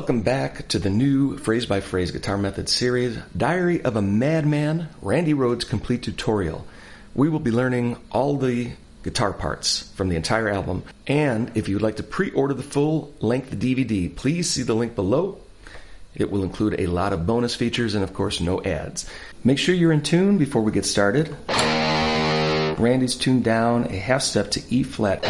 Welcome back to the new phrase-by-phrase guitar method series, Diary of a Madman, Randy Rhoads Complete Tutorial. We will be learning all the guitar parts from the entire album, and if you would like to pre-order the full-length DVD, please see the link below. It will include a lot of bonus features and, of course, no ads. Make sure you're in tune before we get started. Randy's tuned down a half step to E flat.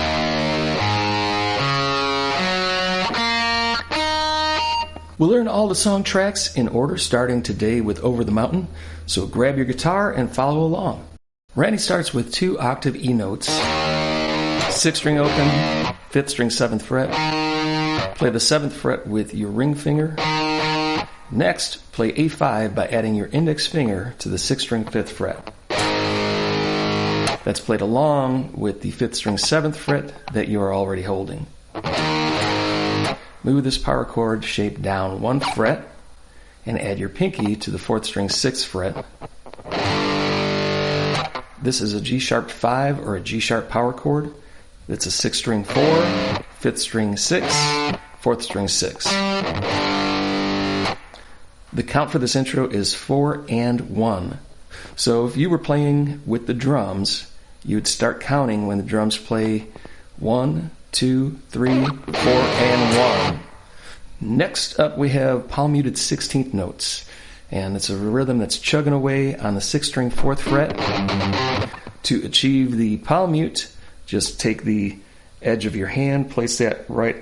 We'll learn all the song tracks in order, starting today with Over the Mountain, so grab your guitar and follow along. Randy starts with 2 octave E notes, 6th string open, 5th string 7th fret. Play the 7th fret with your ring finger. Next, play A5 by adding your index finger to the 6th string 5th fret. That's played along with the 5th string 7th fret that you are already holding. Move this power chord shape down 1 fret and add your pinky to the 4th string 6th fret. This is a G sharp 5 or a G sharp power chord. It's a 6th string 4, 5th string 6, 4th string 6. The count for this intro is 4 and 1. So if you were playing with the drums, you'd start counting when the drums play 1, 2, 3, 4, and 1. Next up we have palm muted 16th notes, and it's a rhythm that's chugging away on the 6th string 4th fret. To achieve the palm mute, just take the edge of your hand, place that right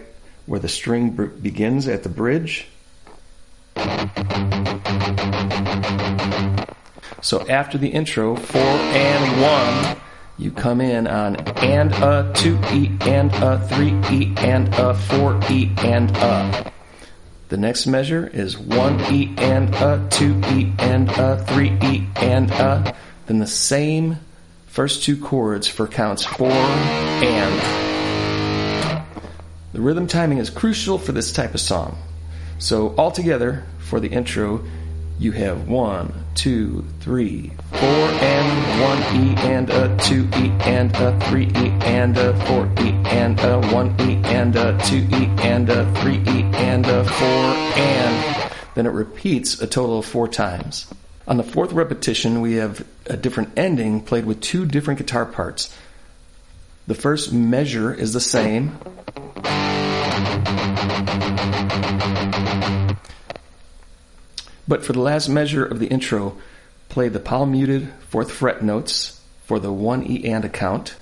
where the string begins at the bridge. So after the intro, 4 and 1, you come in on and a 2 E and a 3 E and a 4 E and a. The next measure is 1 E and a 2 E and a 3 E and a. Then the same first 2 chords for counts 4 and. The rhythm timing is crucial for this type of song. So altogether, for the intro, you have 1, 2, 3, 4 and 1 E and a 2 E and a 3 E and a 4 E and a 1 E and a 2 E and a 3 E and a 4 and. Then it repeats a total of 4 times. On the 4th repetition, we have a different ending played with 2 different guitar parts. The first measure is the same. But for the last measure of the intro, play the palm muted 4th fret notes for the 1 E and a count,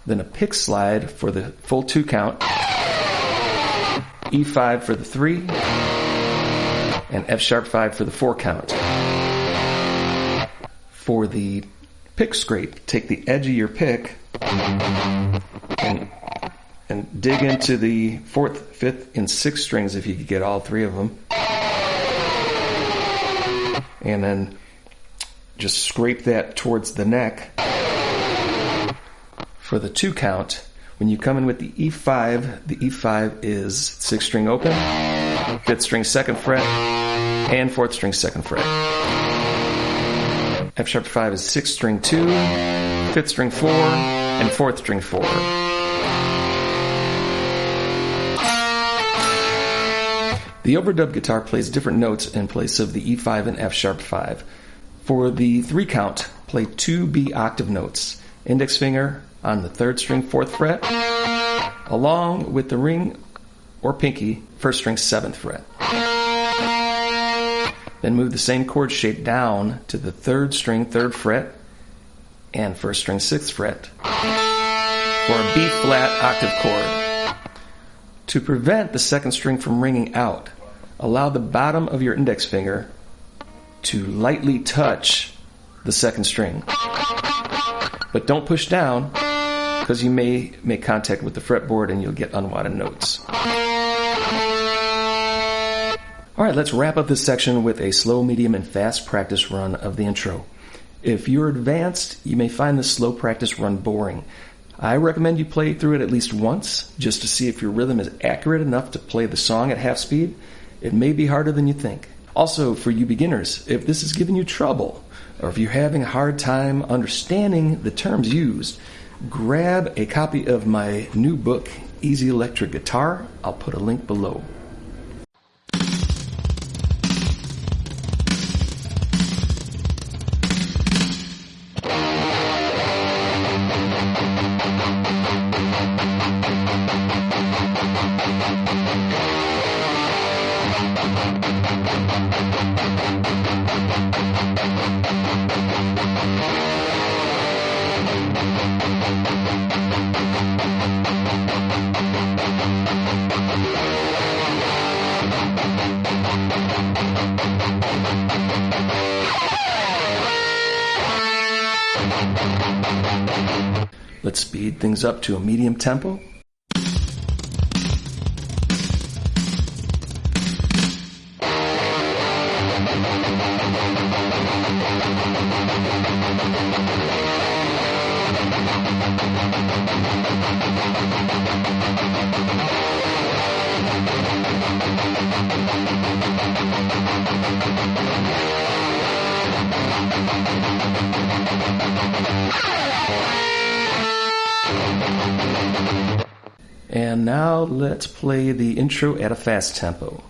then a pick slide for the full 2 count, E5 for the 3, and F sharp 5 for the 4 count. For the pick scrape, take the edge of your pick and dig into the 4th, 5th, and 6th strings if you could get all 3 of them. And then just scrape that towards the neck. For the 2 count, when you come in with the E5 is 6th string open, 5th string 2nd fret, and 4th string 2nd fret. F sharp 5 is 6th string 2, 5th string 4, and 4th string 4. The overdub guitar plays different notes in place of the E5 and F sharp 5. For the 3 count, play 2 B octave notes. Index finger on the 3rd string 4th fret, along with the ring or pinky 1st string 7th fret. Then move the same chord shape down to the 3rd string 3rd fret and 1st string 6th fret for a B flat octave chord. To prevent the 2nd string from ringing out, allow the bottom of your index finger to lightly touch the 2nd string. But don't push down, because you may make contact with the fretboard and you'll get unwanted notes. Alright, let's wrap up this section with a slow, medium, and fast practice run of the intro. If you're advanced, you may find this slow practice run boring. I recommend you play through it at least once, just to see if your rhythm is accurate enough to play the song at half speed. It may be harder than you think. Also, for you beginners, if this is giving you trouble, or if you're having a hard time understanding the terms used, grab a copy of my new book, Easy Electric Guitar. I'll put a link below. Let's speed things up to a medium tempo. And now let's play the intro at a fast tempo.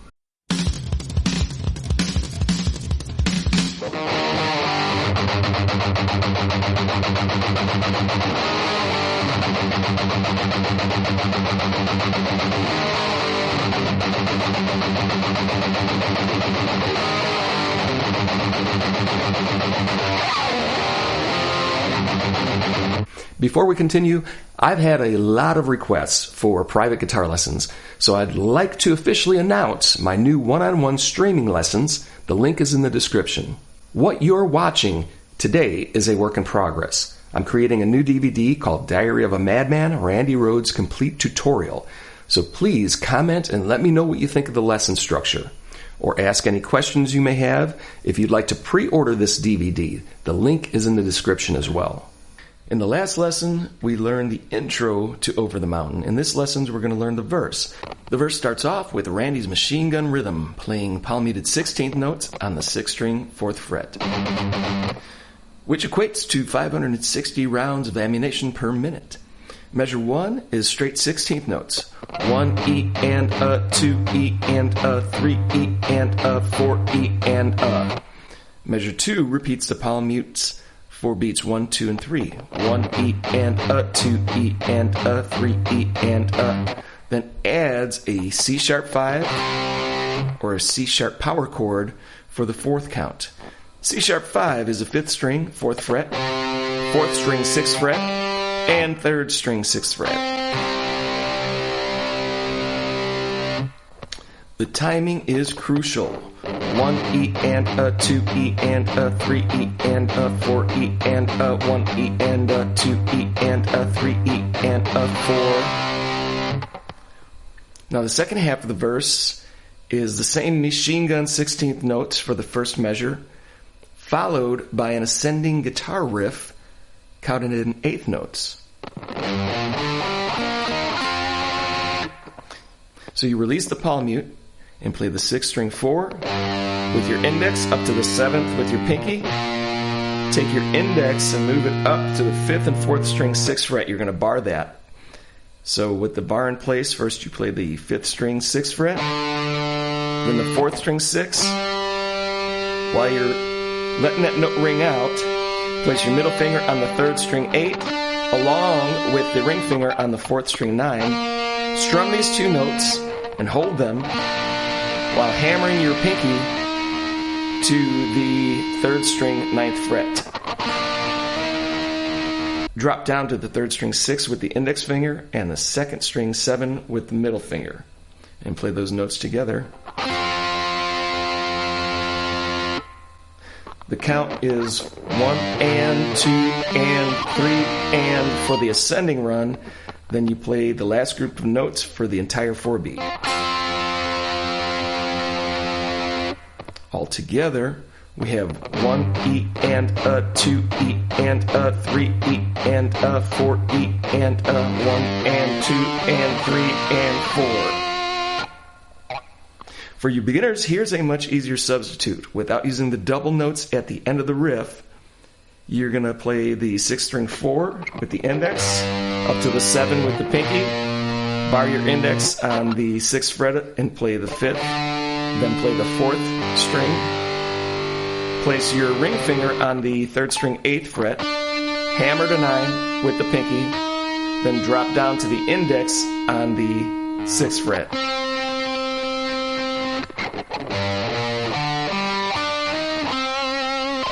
Before we continue, I've had a lot of requests for private guitar lessons, so I'd like to officially announce my new one-on-one streaming lessons. The link is in the description. What you're watching today is a work in progress. I'm creating a new DVD called Diary of a Madman, Randy Rhoads Complete Tutorial. So please comment and let me know what you think of the lesson structure, or ask any questions you may have. If you'd like to pre-order this DVD, the link is in the description as well. In the last lesson, we learned the intro to Over the Mountain. In this lesson, we're going to learn the verse. The verse starts off with Randy's machine gun rhythm, playing palm-muted 16th notes on the 6th string, 4th fret, which equates to 560 rounds of ammunition per minute. Measure 1 is straight 16th notes. 1 E and a, 2 E and a, 3 E and a, 4 E and a. Measure 2 repeats the palm-mutes for beats 1, 2, and 3. 1 E and a, 2 E and a, 3 E and a. Then adds a C sharp 5 or a C sharp power chord for the 4th count. C sharp 5 is a 5th string, 4th fret, 4th string, 6th fret, and 3rd string, 6th fret. The timing is crucial. 1 E and a, 2 E and a, 3 E and a, 4 E and a, 1 E and a, 2 E and a, 3 E and a, 4. Now the second half of the verse is the same machine gun 16th notes for the first measure, followed by an ascending guitar riff counted in 8th notes. So you release the palm-mute and play the 6th string 4 with your index up to the 7th with your pinky. Take your index and move it up to the 5th and 4th string 6th fret. You're going to bar that. So with the bar in place, first you play the 5th string 6th fret, then the 4th string 6. While you're letting that note ring out, place your middle finger on the 3rd string 8 along with the ring finger on the 4th string 9. Strum these two notes and hold them while hammering your pinky to the 3rd string 9th fret. Drop down to the 3rd string 6 with the index finger and the 2nd string 7 with the middle finger, and play those notes together. The count is 1 and 2 and 3 and for the ascending run. Then you play the last group of notes for the entire 4-beat. All together, we have 1 E and a, 2 E and a, 3 E and a, 4 E and a, 1 and 2 and 3 and 4. For you beginners, here's a much easier substitute. Without using the double notes at the end of the riff, you're going to play the 6th string 4 with the index, up to the 7 with the pinky, bar your index on the 6th fret and play the 5th, then play the 4th string, place your ring finger on the 3rd string 8th fret, hammer to 9 with the pinky, then drop down to the index on the 6th fret.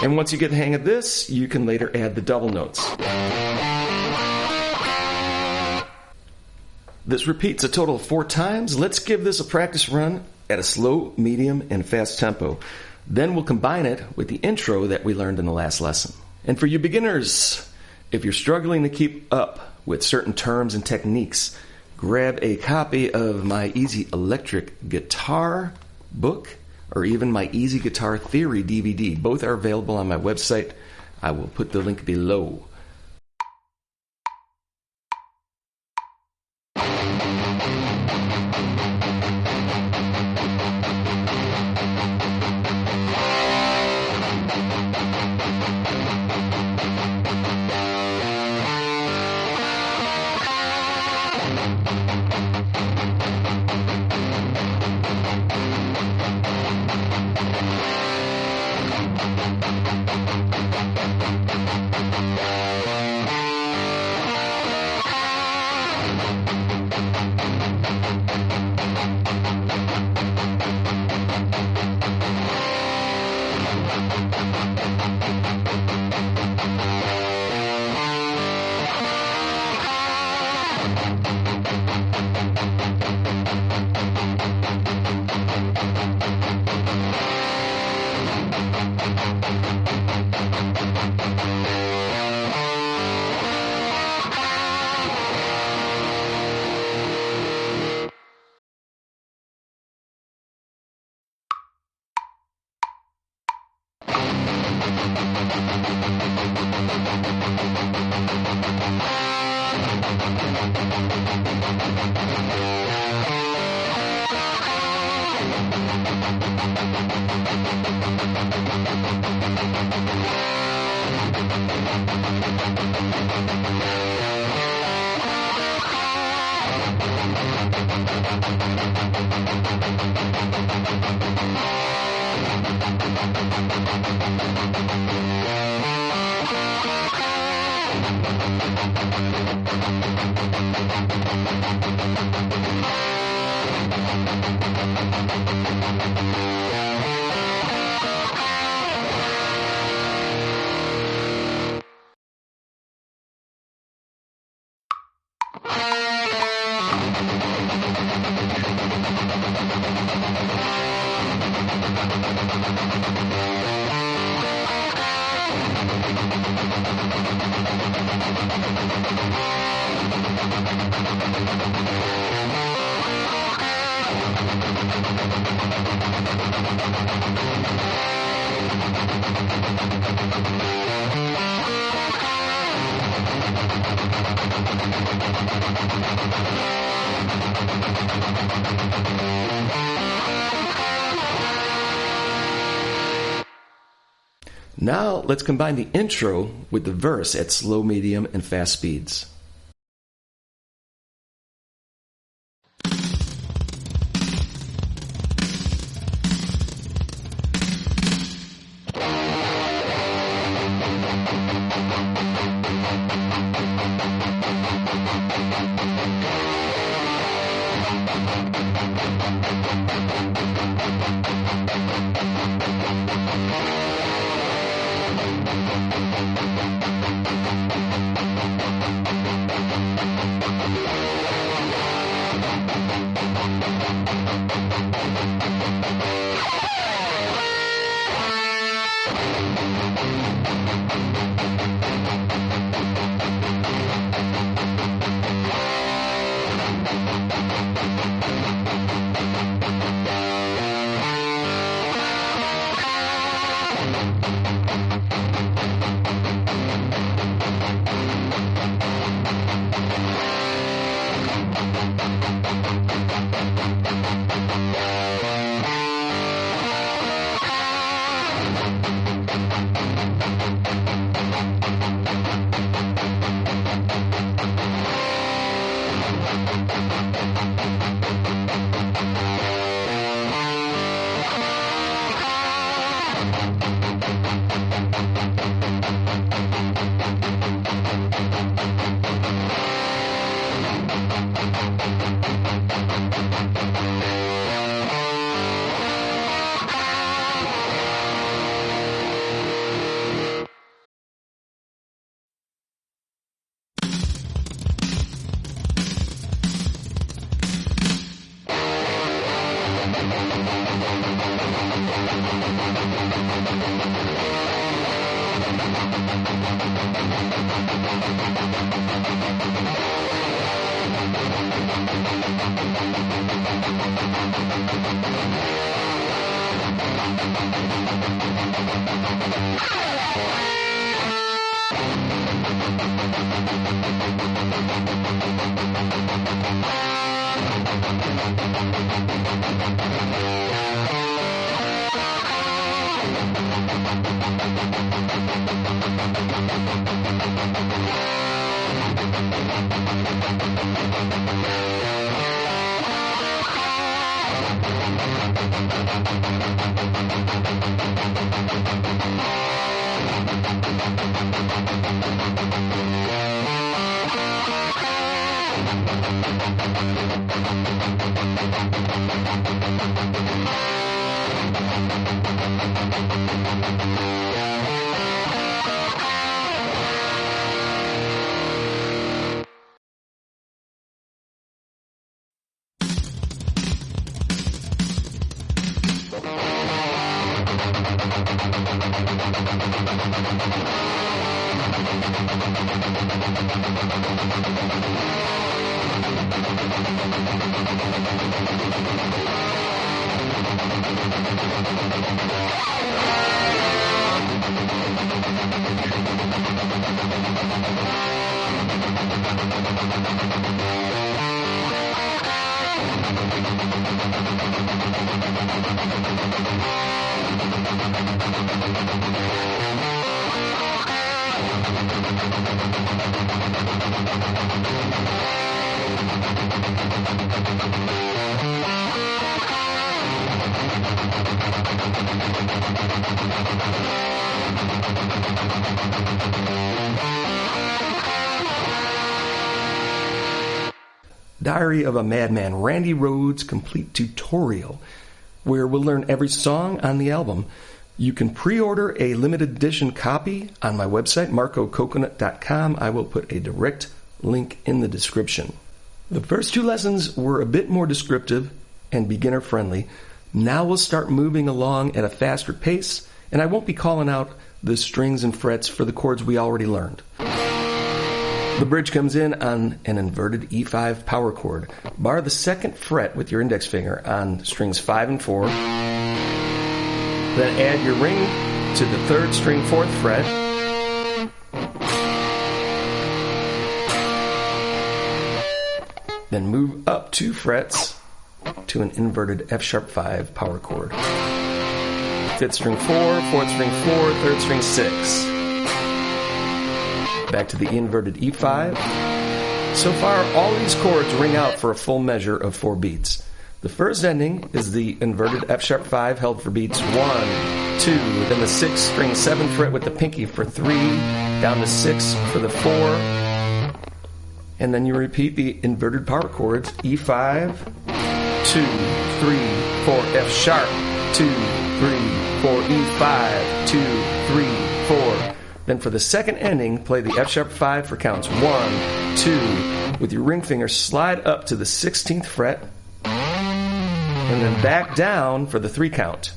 And once you get the hang of this, you can later add the double notes. This repeats a total of 4 times. Let's give this a practice run at a slow, medium, and fast tempo. Then we'll combine it with the intro that we learned in the last lesson. And for you beginners, if you're struggling to keep up with certain terms and techniques, grab a copy of my Easy Electric Guitar book or even my Easy Guitar Theory DVD. Both are available on my website. I will put the link below. Now let's combine the intro with the verse at slow, medium, and fast speeds. Diary of a Madman, Randy Rhoads Complete Tutorial, where we'll learn every song on the album. You can pre-order a limited edition copy on my website, marcococonut.com. I will put a direct link in the description. The first two lessons were a bit more descriptive and beginner-friendly. Now we'll start moving along at a faster pace, and I won't be calling out the strings and frets for the chords we already learned. The bridge comes in on an inverted E5 power chord. Bar the second fret with your index finger on strings 5 and 4. Then add your ring to the third string, 4th fret. Then move up 2 frets to an inverted F♯5 power chord. 5th string 4, 4th string 4, 3rd string 6. Back to the inverted E5. So far, all these chords ring out for a full measure of 4 beats. The first ending is the inverted F♯5 held for beats 1, 2, then the 6th string 7th fret with the pinky for 3, down to 6 for the 4, and then you repeat the inverted power chords E5, 2, 3, 4, F♯, 2, 3, 4, E5, 2, 3, 4. Then for the second ending, play the F♯5 for counts 1, 2. With your ring finger, slide up to the 16th fret, and then back down for the 3 count.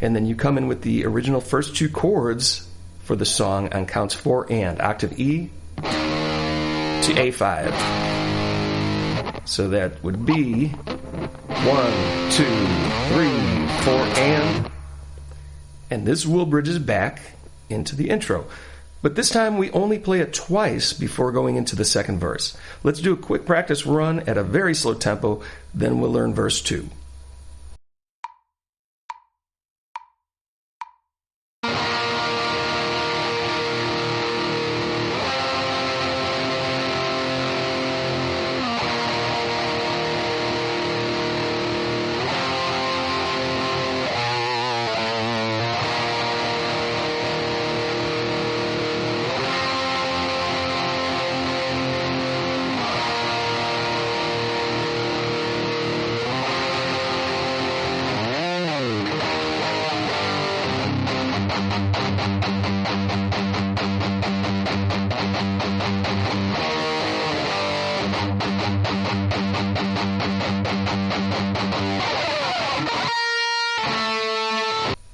And then you come in with the original first 2 chords for the song on counts 4 and octave E to A5. So that would be 1, 2, 3, 4, and this will bridge us back into the intro. But this time we only play it twice before going into the second verse. Let's do a quick practice run at a very slow tempo, then we'll learn verse 2.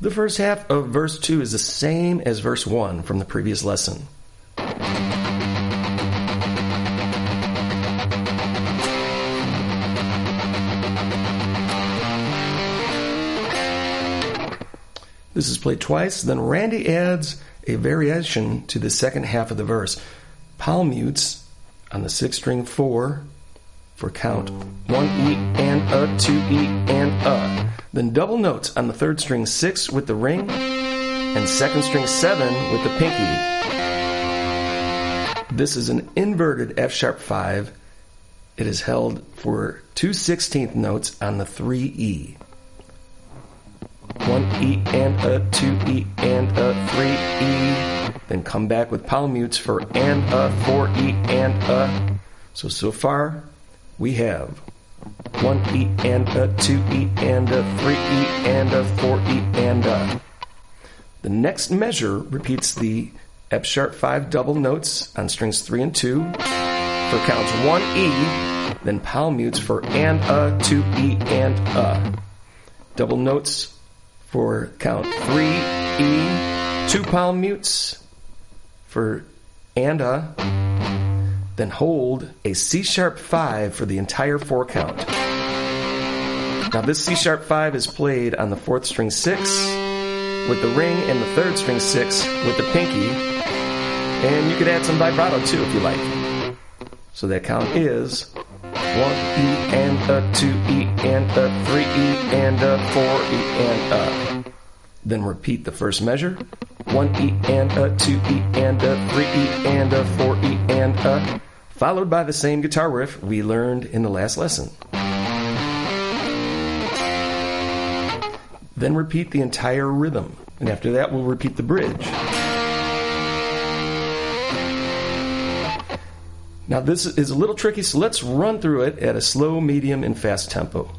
The first half of verse 2 is the same as verse 1 from the previous lesson. This is played twice, then Randy adds a variation to the second half of the verse. Palm mutes on the 6th string 4 for count 1E and a, 2E and a. Then double notes on the 3rd string 6 with the ring and 2nd string 7 with the pinky. This is an inverted F sharp 5. It is held for 2/16 notes on the 3E. 1E and a, 2E and a, 3E. Then come back with palm mutes for and a, 4E and a. So far we have 1E and a, 2E and a, 3E and a, 4E and a. The next measure repeats the F sharp 5 double notes on strings 3 and 2 for counts 1E, then palm mutes for and a, 2E and a. Double notes for count 3E, 2 palm mutes for and a, then hold a C sharp 5 for the entire 4 count. Now this C sharp 5 is played on the 4th string 6 with the ring and the 3rd string 6 with the pinky, and you could add some vibrato too if you like. So that count is 1E and a, 2E and a, 3E and a, 4E and a. Then repeat the first measure. 1E and a, 2E and a, 3E and a, 4E and a, followed by the same guitar riff we learned in the last lesson. Then repeat the entire rhythm, and after that we'll repeat the bridge. Now this is a little tricky, so let's run through it at a slow, medium, and fast tempo.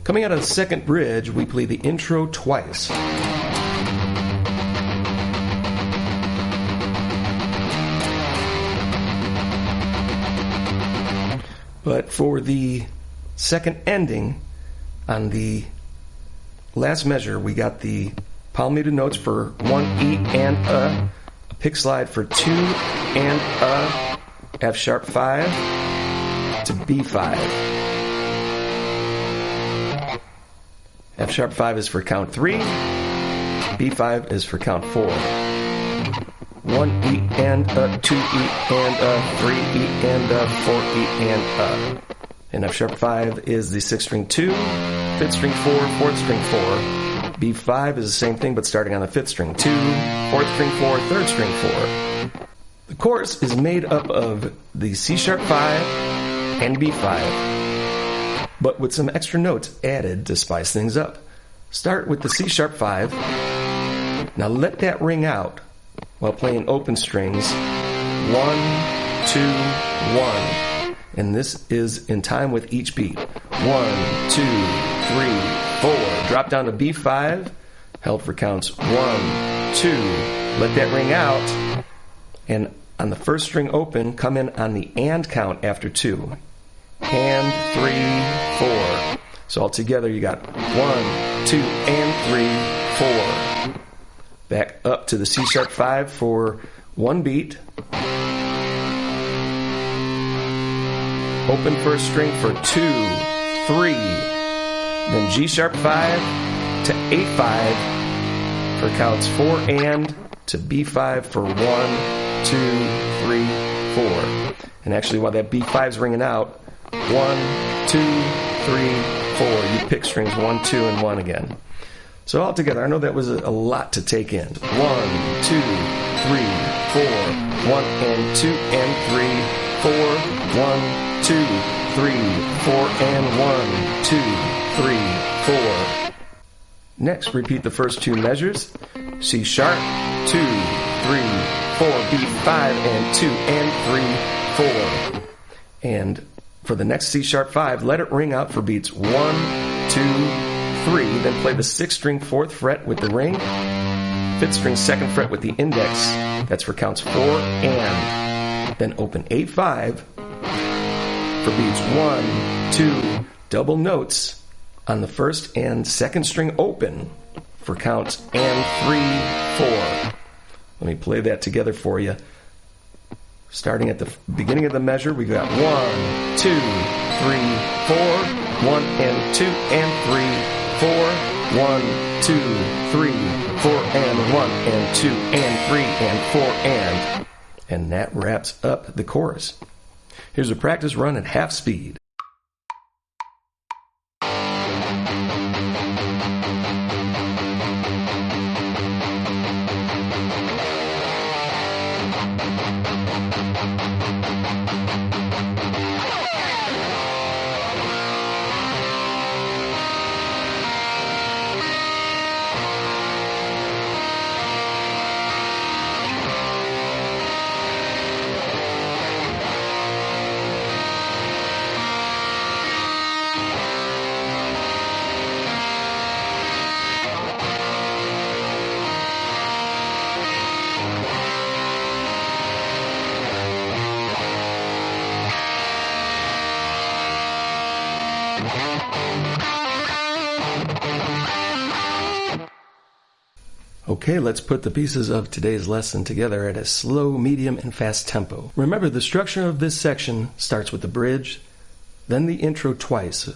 Coming out of the second bridge, we play the intro twice. But for the second ending, on the last measure, we got the palm muted notes for 1 E and a pick slide for 2 and a, F sharp 5 to B5. F sharp 5 is for count 3, B5 is for count 4. 1 E and a, 2 E and a, 3 E and a, 4 E and a. And F sharp 5 is the 6th string 2, 5th string 4, 4th string 4. B5 is the same thing but starting on the 5th string 2, 4th string 4, 3rd string 4. The chorus is made up of the C sharp 5 and B5, but with some extra notes added to spice things up. Start with the C sharp 5. Now let that ring out while playing open strings 1, 2, 1. And this is in time with each beat. 1, 2, 3, 4. Drop down to B5, held for counts 1, 2. Let that ring out. And on the first string open, come in on the and count after 2. And 3, 4. So all together you got 1, 2, and 3, 4. Back up to the C sharp 5 for one beat. Open first string for 2, 3. Then G sharp 5 to A5 for counts 4 and to B5 for 1, 2, 3, 4. And actually while that B5 is ringing out, 1, 2, 3, 4. You pick strings 1, 2, and 1 again. So all together, I know that was a lot to take in. 1, 2, 3, 4. 1 and 2 and 3, 4. 1, 2, 3, 4 and 1, 2, 3, 4. Next, repeat the first two measures. C sharp, 2, 3, 4, B5 and 2 and 3, 4. And for the next C sharp 5, let it ring out for beats 1, 2, 3. Then play the 6th string 4th fret with the ring, 5th string 2nd fret with the index. That's for counts 4 and. Then open A5 for beats 1, 2, double notes on the 1st and 2nd string open for counts and 3, 4. Let me play that together for you. Starting at the beginning of the measure, we got 1, 2, 3, 4, 1 and 2 and 3, 4, 1, 2, 3, 4 and 1 and 2 and 3 and 4 and. And that wraps up the chorus. Here's a practice run at half speed. Okay, let's put the pieces of today's lesson together at a slow, medium, and fast tempo. Remember, the structure of this section starts with the bridge, then the intro twice.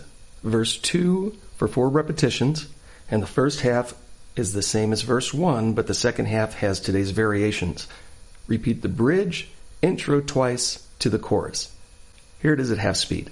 Verse 2 for 4 repetitions, and the first half is the same as verse 1, but the second half has today's variations. Repeat the bridge, intro twice to the chorus. Here it is at half speed.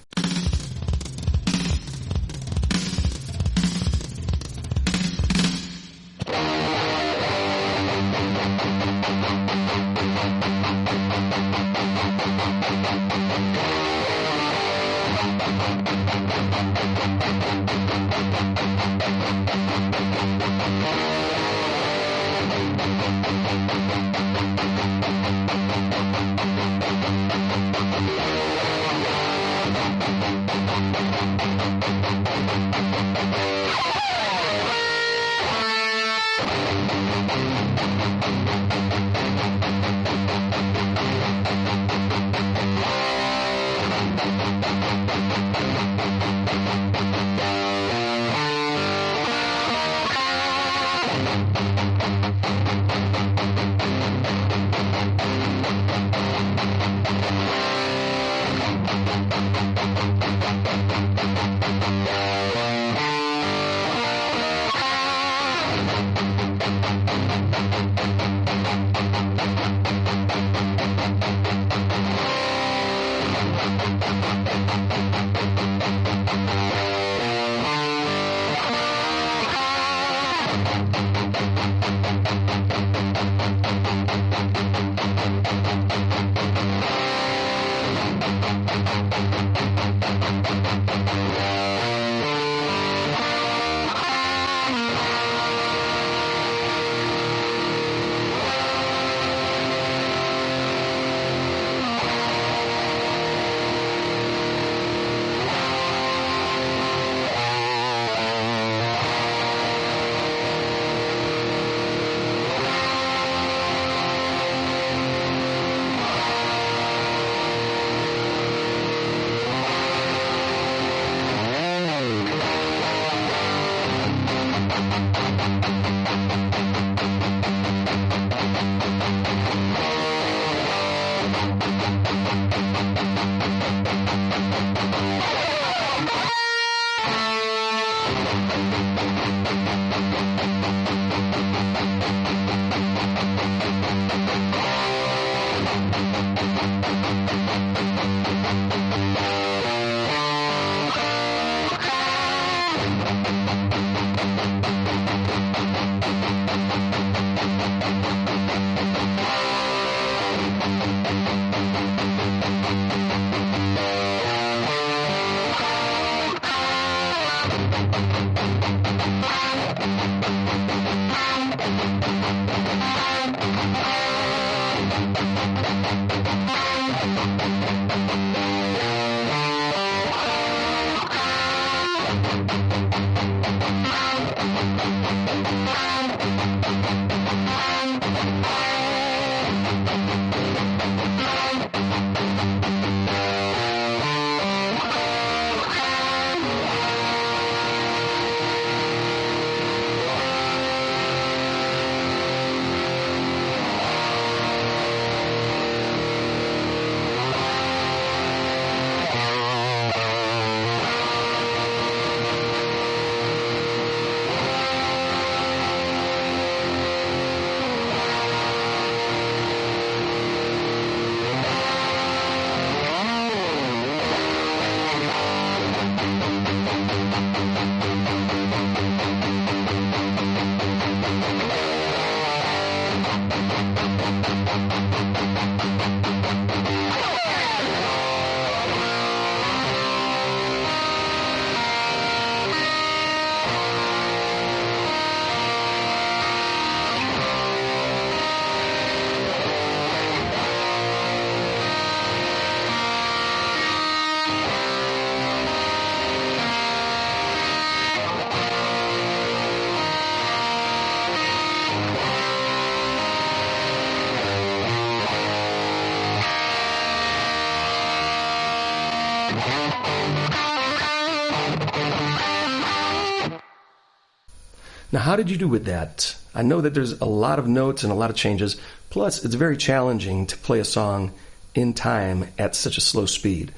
Now, how did you do with that? I know that there's a lot of notes and a lot of changes. Plus, it's very challenging to play a song in time at such a slow speed.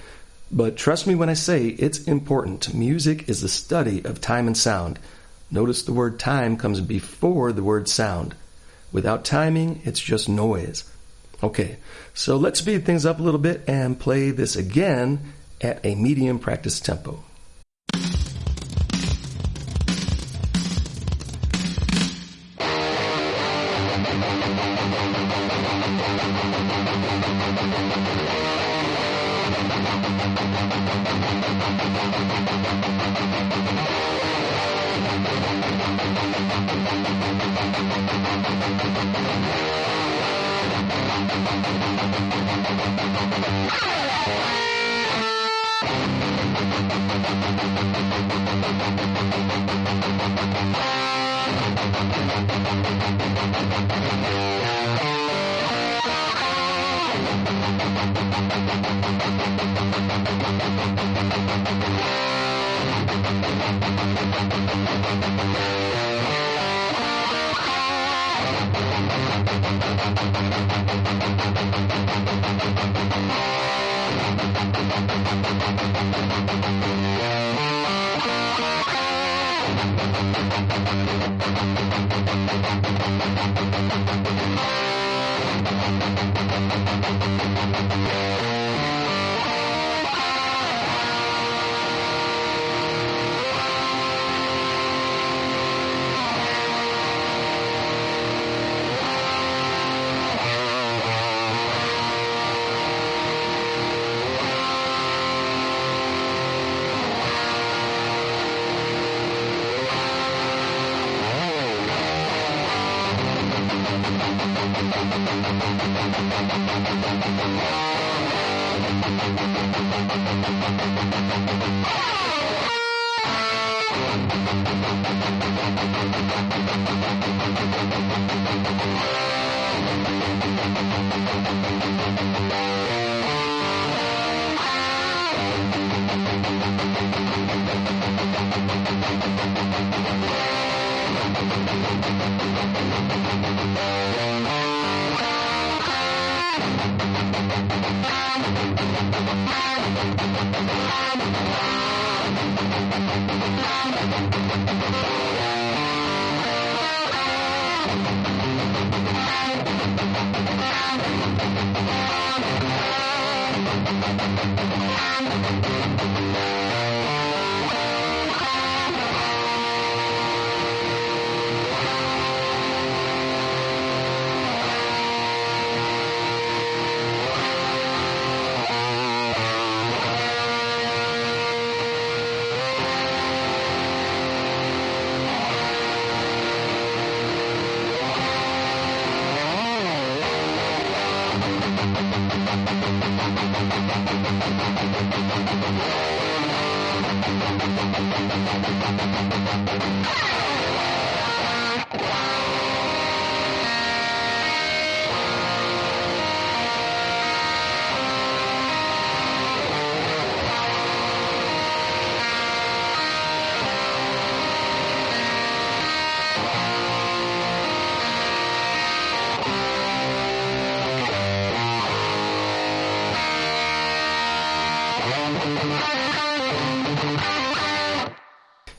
But trust me when I say it's important. Music is the study of time and sound. Notice the word time comes before the word sound. Without timing, it's just noise. Okay, so let's speed things up a little bit and play this again at a medium practice tempo.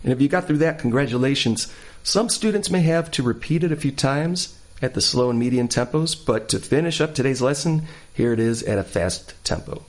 And if you got through that, congratulations. Some students may have to repeat it a few times at the slow and medium tempos, but to finish up today's lesson, here it is at a fast tempo.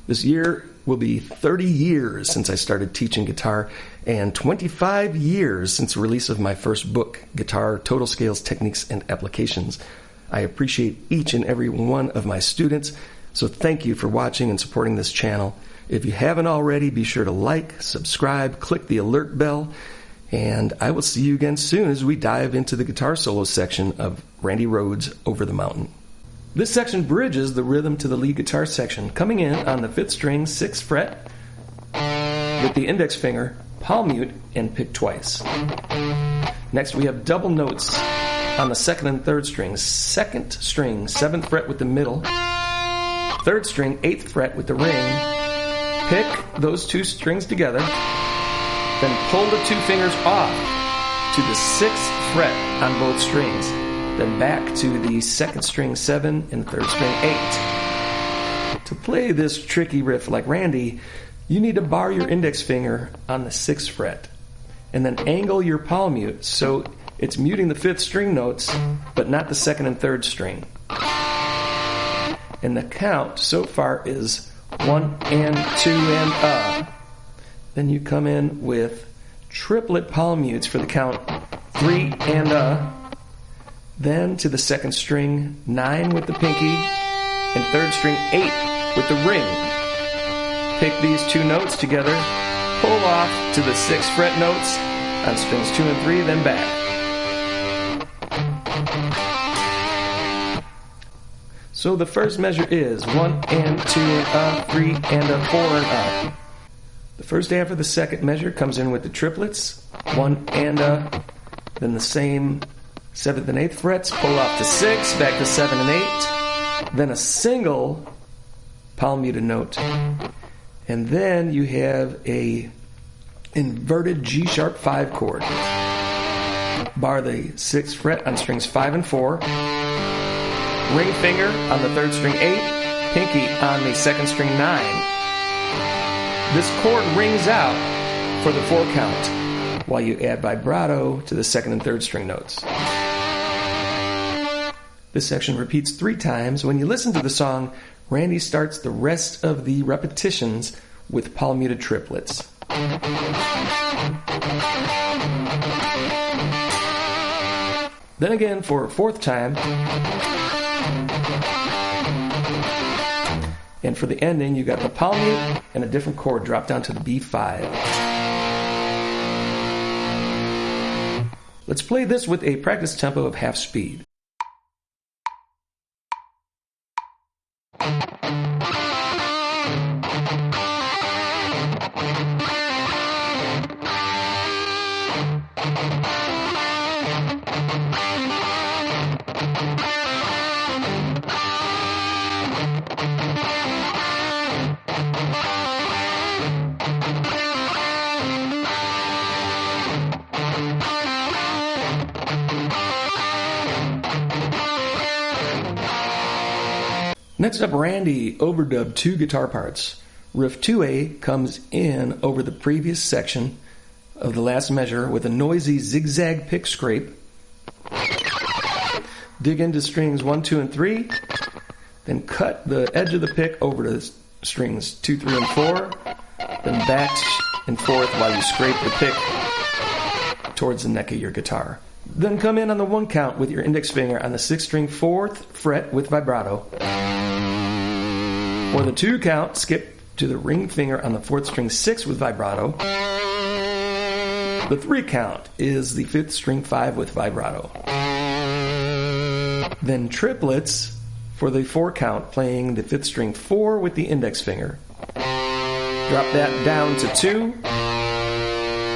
This year will be 30 years since I started teaching guitar and 25 years since the release of my first book, Guitar Total Scales, Techniques, and Applications. I appreciate each and every one of my students, so thank you for watching and supporting this channel. If you haven't already, be sure to like, subscribe, click the alert bell, and I will see you again soon as we dive into the guitar solo section of Randy Rhoads' Over the Mountain. This section bridges the rhythm to the lead guitar section, coming in on the 5th string, 6th fret, with the index finger, palm mute, and pick twice. Next we have double notes on the 2nd and 3rd strings. 2nd string, 7th fret with the middle, 3rd string, 8th fret with the ring. Pick those two strings together, then pull the two fingers off to the 6th fret on both strings. Then back to the 2nd string 7 and 3rd string 8. To play this tricky riff like Randy, you need to bar your index finger on the 6th fret and then angle your palm mute so it's muting the 5th string notes but not the 2nd and 3rd string. And the count so far is 1 and 2 and Then you come in with triplet palm mutes for the count 3 and Then to the 2nd string, 9 with the pinky, and 3rd string, 8 with the ring. Pick these two notes together, pull off to the 6th fret notes on strings 2 and 3, then back. So the first measure is 1 and 2 and 3 and 4 and The first half of the second measure comes in with the triplets, 1 and then the same 7th and 8th frets, pull off to 6, back to 7 and 8, then a single palm muted note, and then you have a inverted G sharp 5 chord. Bar the 6th fret on strings 5 and 4, ring finger on the 3rd string 8, pinky on the 2nd string 9. This chord rings out for the 4 count, while you add vibrato to the 2nd and 3rd string notes. This section repeats 3 times. When you listen to the song, Randy starts the rest of the repetitions with palm muted triplets. Then again for a 4th time. And for the ending, you got the palm mute and a different chord drop down to the B5. Let's play this with a practice tempo of half speed. Next up, Randy overdubbed 2 guitar parts. Riff 2A comes in over the previous section of the last measure with a noisy zigzag pick scrape. Dig into strings 1, 2, and 3, then cut the edge of the pick over to strings 2, 3, and 4, then back and forth while you scrape the pick towards the neck of your guitar. Then come in on the 1 count with your index finger on the 6th string 4th fret with vibrato. For the 2 count, skip to the ring finger on the 4th string 6 with vibrato. The 3 count is the 5th string 5 with vibrato. Then triplets for the 4 count, playing the 5th string 4 with the index finger. Drop that down to 2,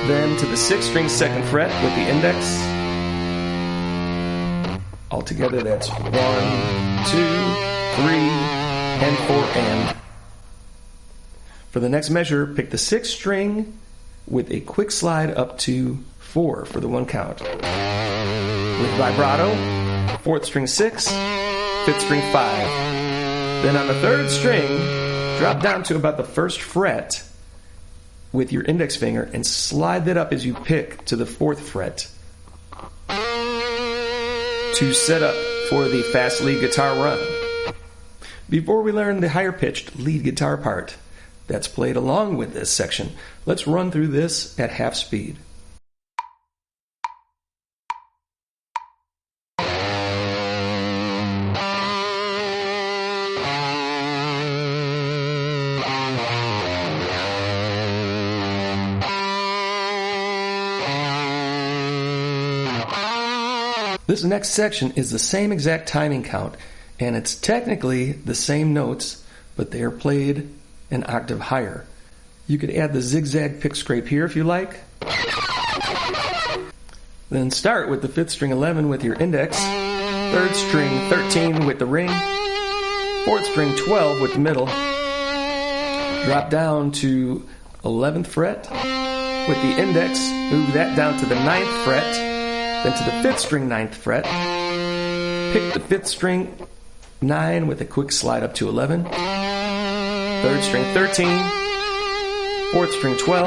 then to the 6th string 2nd fret with the index. Altogether that's 1, 2, 3, and 4 and. For the next measure, pick the 6th string with a quick slide up to 4 for the 1 count. With vibrato, 4th string 6, 5th string 5. Then on the 3rd string, drop down to about the 1st fret with your index finger and slide that up as you pick to the 4th fret to set up for the fast lead guitar run. Before we learn the higher pitched lead guitar part that's played along with this section, let's run through this at half speed. This next section is the same exact timing count, and it's technically the same notes, but they are played an octave higher. You could add the zigzag pick scrape here if you like. Then start with the 5th string 11 with your index, 3rd string 13 with the ring, 4th string 12 with the middle. Drop down to 11th fret with the index, move that down to the 9th fret, then to the 5th string 9th fret. Pick the 5th string 9 with a quick slide up to 11. 3rd string 13, 4th string 12,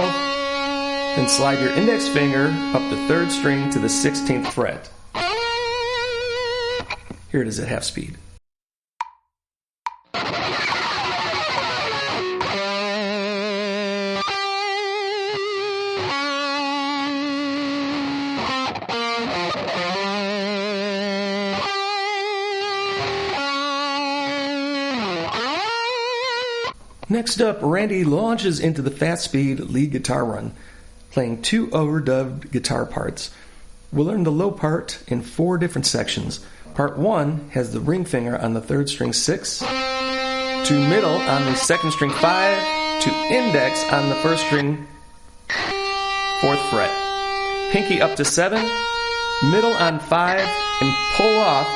then slide your index finger up the 3rd string to the 16th fret. Here it is at half speed. Next up, Randy launches into the fast speed lead guitar run, playing 2 overdubbed guitar parts. We'll learn the low part in 4 different sections. Part 1 has the ring finger on the 3rd string 6, to middle on the 2nd string 5, to index on the 1st string 4th fret. Pinky up to 7, middle on 5, and pull off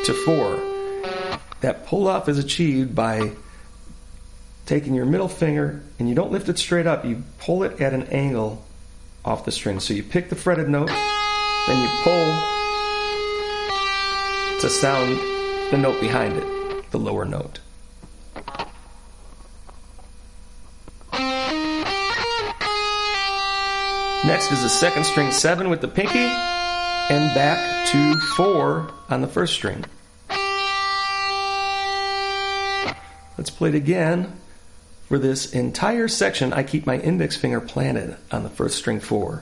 to 4. That pull off is achieved by taking your middle finger, and you don't lift it straight up, you pull it at an angle off the string. So you pick the fretted note, then you pull to sound the note behind it, the lower note. Next is the 2nd string 7 with the pinky, and back to 4 on the 1st string. Let's play it again. For this entire section, I keep my index finger planted on the 1st string 4.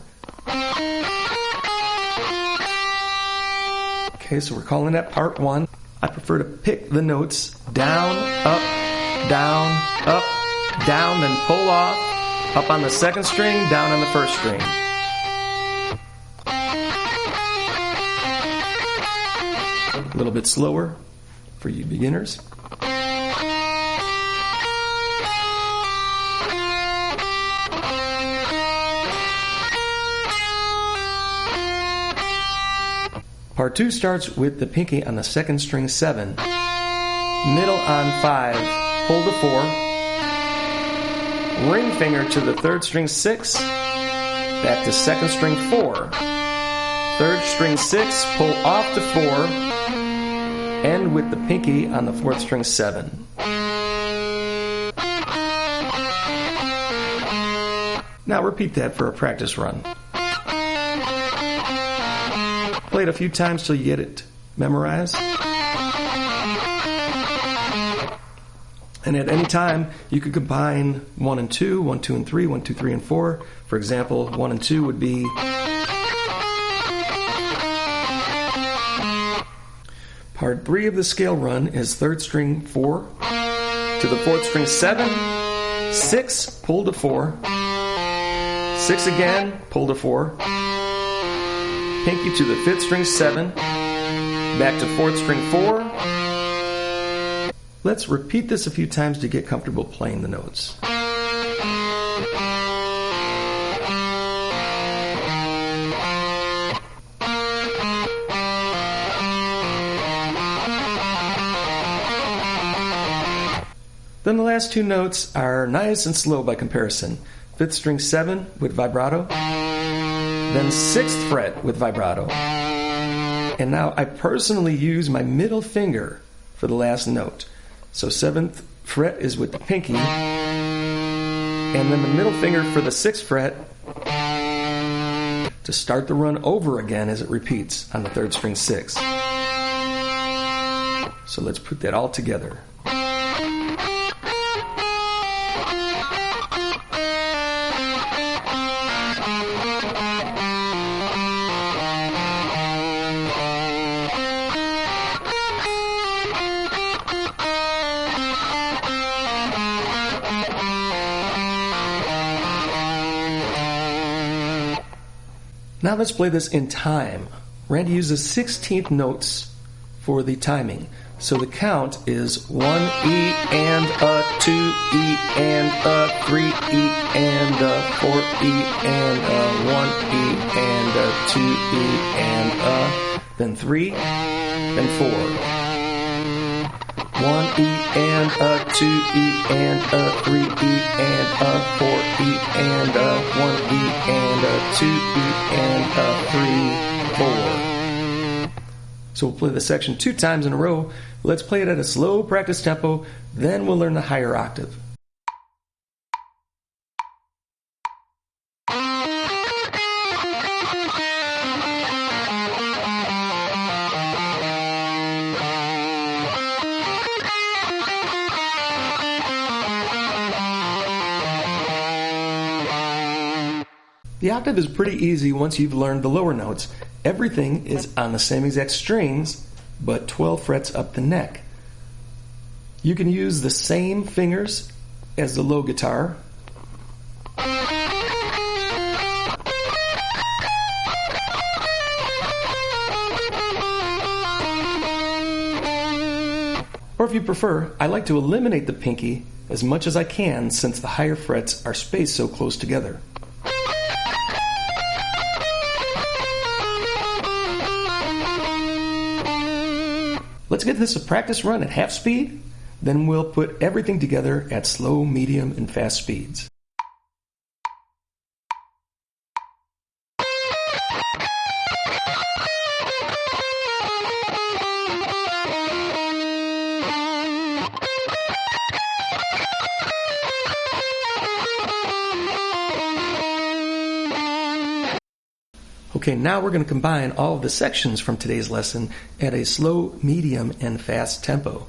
Okay, so we're calling that part 1. I prefer to pick the notes down, up, down, then pull off, up on the 2nd string, down on the 1st string. A little bit slower for you beginners. Part 2 starts with the pinky on the 2nd string 7, middle on 5, pull to 4, ring finger to the 3rd string 6, back to 2nd string 4, 3rd string 6, pull off to 4, end with the pinky on the 4th string 7. Now repeat that for a practice run. Play it a few times till you get it memorized. And at any time, you could combine 1 and 2, 1, 2 and 3, 1, 2, 3 and 4. For example, 1 and 2 would be. Part 3 of the scale run is 3rd string 4 to the 4th string 7, 6, pull to 4, 6 again, pull to 4, pinky to the 5th string 7, back to 4th string 4. Let's repeat this a few times to get comfortable playing the notes. Then the last two notes are nice and slow by comparison. 5th string 7 with vibrato, then 6th fret with vibrato. And now I personally use my middle finger for the last note. So 7th fret is with the pinky, and then the middle finger for the 6th fret to start the run over again as it repeats on the 3rd string 6. So let's put that all together. Now let's play this in time. Randy uses 16th notes for the timing. So the count is 1 E and a 2 E and a 3 E and a 4 E and a 1 E and a 2 E and a, then 3, then 4. 1 E and a 2 E and a 3 E and a 4 E and a 1 E and a 2 E and a 3, 4. So we'll play the section 2 times in a row. Let's play it at a slow practice tempo, then we'll learn the higher octave. The octave is pretty easy once you've learned the lower notes. Everything is on the same exact strings, but 12 frets up the neck. You can use the same fingers as the low guitar. Or if you prefer, I like to eliminate the pinky as much as I can since the higher frets are spaced so close together. Let's give this a practice run at half speed, then we'll put everything together at slow, medium, and fast speeds. Okay, now we're going to combine all of the sections from today's lesson at a slow, medium, and fast tempo.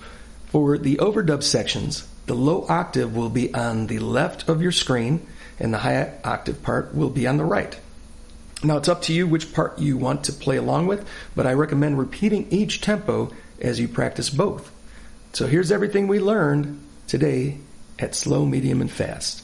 For the overdub sections, the low octave will be on the left of your screen, and the high octave part will be on the right. Now it's up to you which part you want to play along with, but I recommend repeating each tempo as you practice both. So here's everything we learned today at slow, medium, and fast.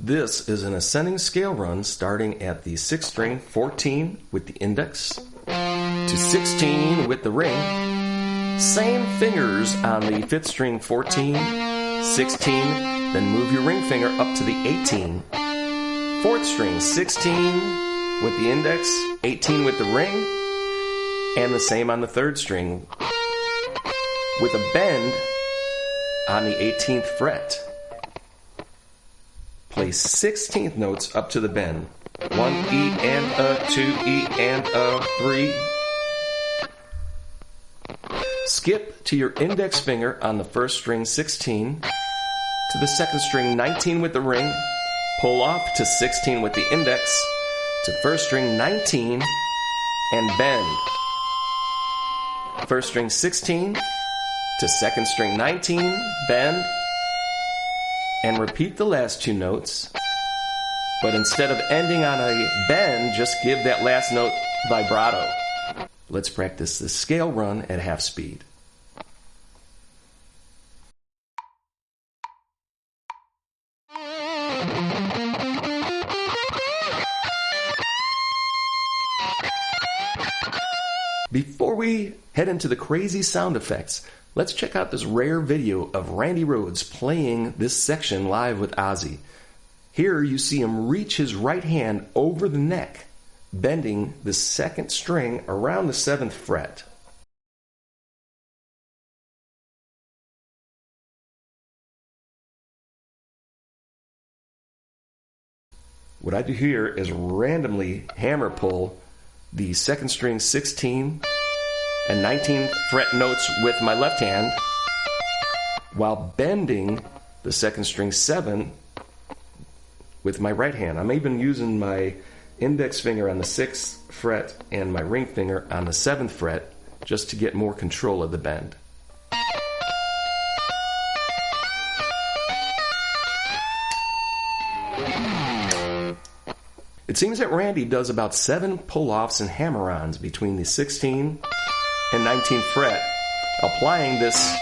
This is an ascending scale run starting at the 6th string 14 with the index to 16 with the ring. Same fingers on the 5th string 14, 16, then move your ring finger up to the 18. 4th string 16 with the index, 18 with the ring, and the same on the 3rd string with a bend on the 18th fret. Play 16th notes up to the bend. 1 E and a, 2 E and a, 3. Skip to your index finger on the 1st string 16, to the 2nd string 19 with the ring, pull off to 16 with the index, to 1st string 19, and bend. 1st string 16, to 2nd string 19, bend, and repeat the last 2 notes, but instead of ending on a bend, just give that last note vibrato. Let's practice this scale run at half speed. Before we head into the crazy sound effects, let's check out this rare video of Randy Rhoads playing this section live with Ozzy. Here you see him reach his right hand over the neck, bending the 2nd string around the 7th fret. What I do here is randomly hammer pull the 2nd string 16 and 19th fret notes with my left hand while bending the 2nd string 7 with my right hand. I'm even using my index finger on the 6th fret and my ring finger on the 7th fret just to get more control of the bend. It seems that Randy does about 7 pull-offs and hammer-ons between the 16 and 19th fret, applying this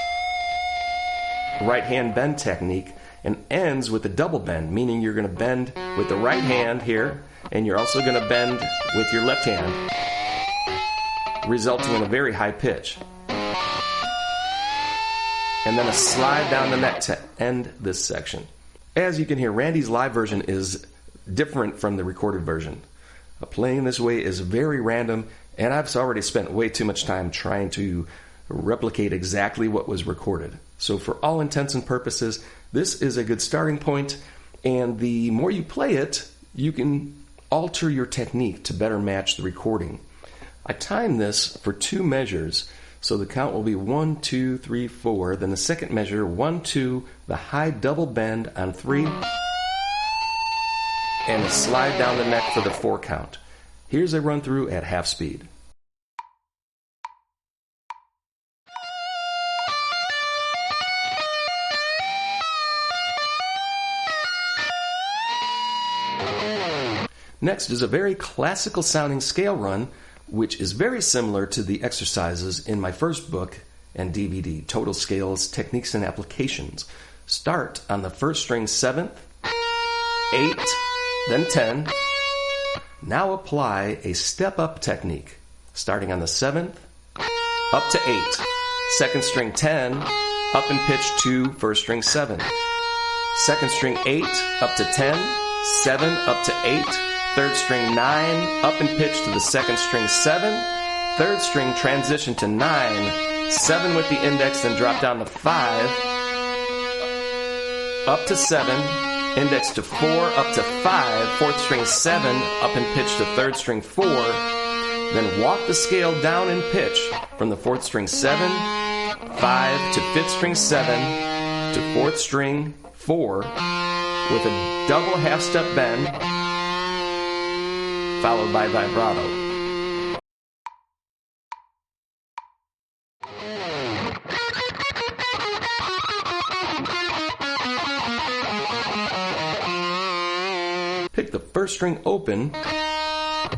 right hand bend technique, and ends with a double bend, meaning you're going to bend with the right hand here, and you're also going to bend with your left hand, resulting in a very high pitch. And then a slide down the neck to end this section. As you can hear, Randy's live version is different from the recorded version. Playing this way is very random, and I've already spent way too much time trying to replicate exactly what was recorded. So for all intents and purposes, this is a good starting point, and the more you play it, you can alter your technique to better match the recording. I timed this for 2 measures, so the count will be 1, 2, 3, 4, then the second measure, 1, 2, the high double bend on 3, and a slide down the neck for the 4 count. Here's a run through at half speed. Next is a very classical sounding scale run, which is very similar to the exercises in my first book and DVD, Total Scales, Techniques and Applications. Start on the 1st string 7th, 8, then 10. Now apply a step-up technique, starting on the 7th, up to 8. 2nd string 10, up in pitch to 1st string 7. 2nd string 8, up to 10, 7, up to 8. 3rd string 9, up in pitch to the 2nd string 7. 3rd string transition to 9, 7 with the index, then drop down to 5, up to 7, index to 4, up to 5, 4th string 7, up in pitch to 3rd string 4, then walk the scale down in pitch from the 4th string 7, 5 to 5th string 7 to 4th string 4 with a double half step bend, followed by vibrato. Pick the first string open,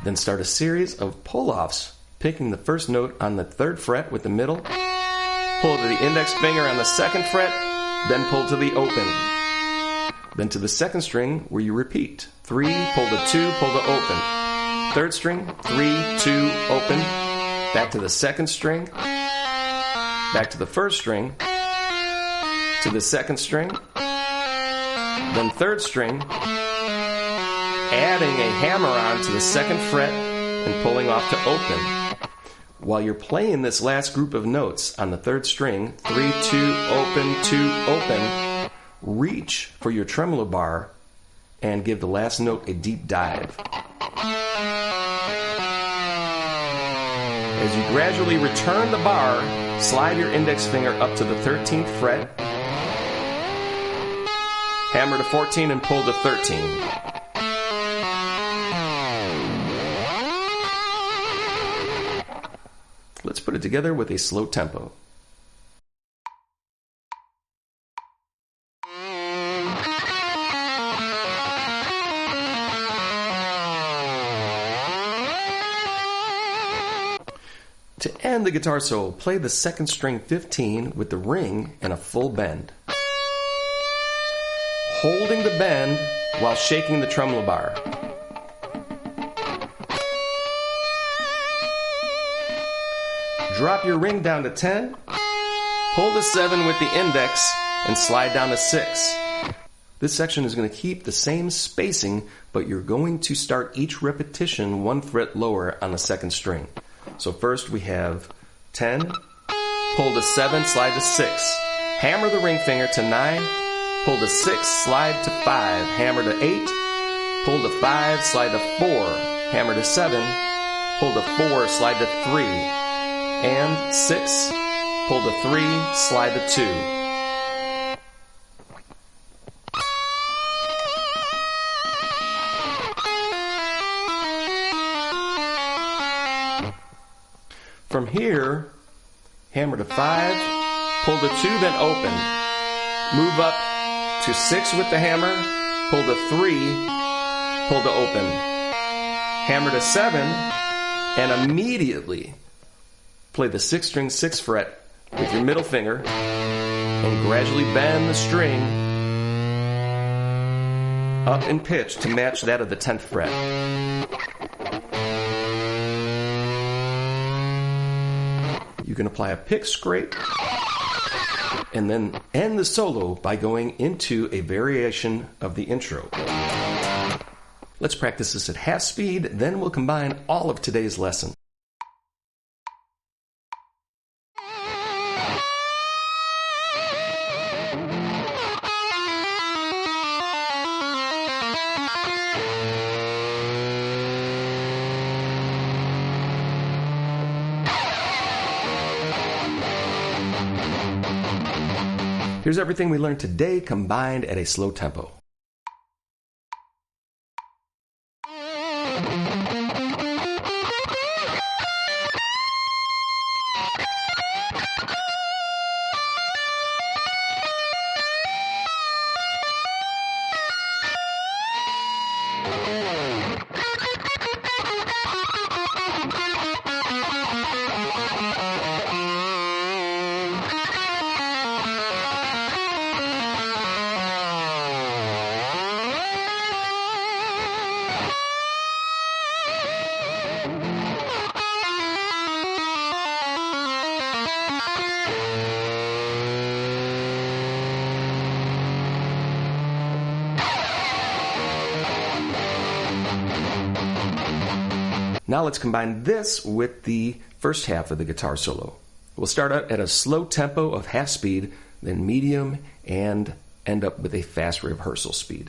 then start a series of pull-offs, picking the first note on the 3rd fret with the middle, pull to the index finger on the 2nd fret, then pull to the open. Then to the 2nd string where you repeat. 3, pull to 2, pull to open. 3rd string, 3, 2, open. Back to the 2nd string, back to the 1st string, to the 2nd string, then 3rd string, adding a hammer on to the 2nd fret and pulling off to open. While you're playing this last group of notes on the 3rd string, 3, 2, open, 2, open, reach for your tremolo bar and give the last note a deep dive. As you gradually return the bar, slide your index finger up to the 13th fret, hammer to 14 and pull to 13. Let's put it together with a slow tempo. To end the guitar solo, play the 2nd string 15 with the ring and a full bend, holding the bend while shaking the tremolo bar. Drop your ring down to 10, pull to 7 with the index, and slide down to 6. This section is going to keep the same spacing, but you're going to start each repetition 1 fret lower on the 2nd string. So first we have 10, pull to 7, slide to 6. Hammer the ring finger to 9, pull to 6, slide to 5. Hammer to 8, pull to 5, slide to 4. Hammer to 7, pull to 4, slide to 3. And 6, pull to 3, slide to 2. From here, hammer to 5, pull to 2, then open. Move up to 6 with the hammer, pull to 3, pull to open. Hammer to 7, and immediately play the 6th string 6th fret with your middle finger and gradually bend the string up in pitch to match that of the 10th fret. You can apply a pick scrape and then end the solo by going into a variation of the intro. Let's practice this at half speed, then we'll combine all of today's lesson. Here's everything we learned today combined at a slow tempo. Now let's combine this with the first half of the guitar solo. We'll start out at a slow tempo of half speed, then medium, and end up with a fast rehearsal speed.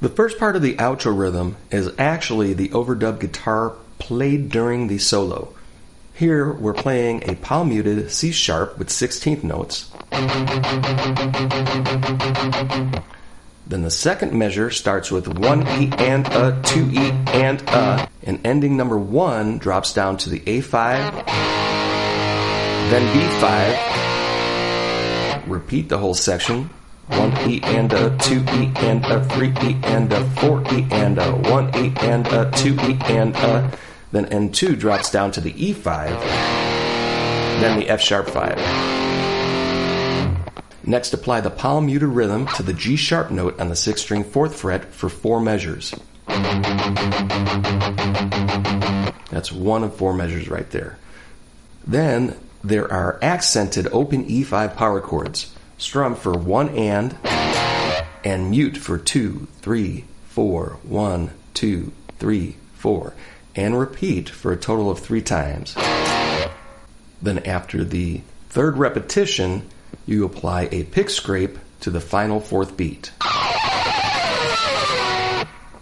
The first part of the outro rhythm is actually the overdubbed guitar played during the solo. Here we're playing a palm-muted C sharp with 16th notes. Then the second measure starts with 1 E and a, 2 E and a, and ending number 1 drops down to the A5, then B5. Repeat the whole section. 1 E and a, 2 E and a, 3 E and a, 4 E and a, 1 E and a, 2 E and a. Then N2 drops down to the E5, then the F sharp 5. Next, apply the palm muted rhythm to the G sharp note on the 6th string 4th fret for 4 measures. That's 1 of 4 measures right there. Then there are accented open E5 power chords, strum for 1 and mute for 2, 3, 4, 1, 2, 3, 4, and repeat for a total of 3 times. Then after the 3rd repetition, you apply a pick scrape to the final 4th beat.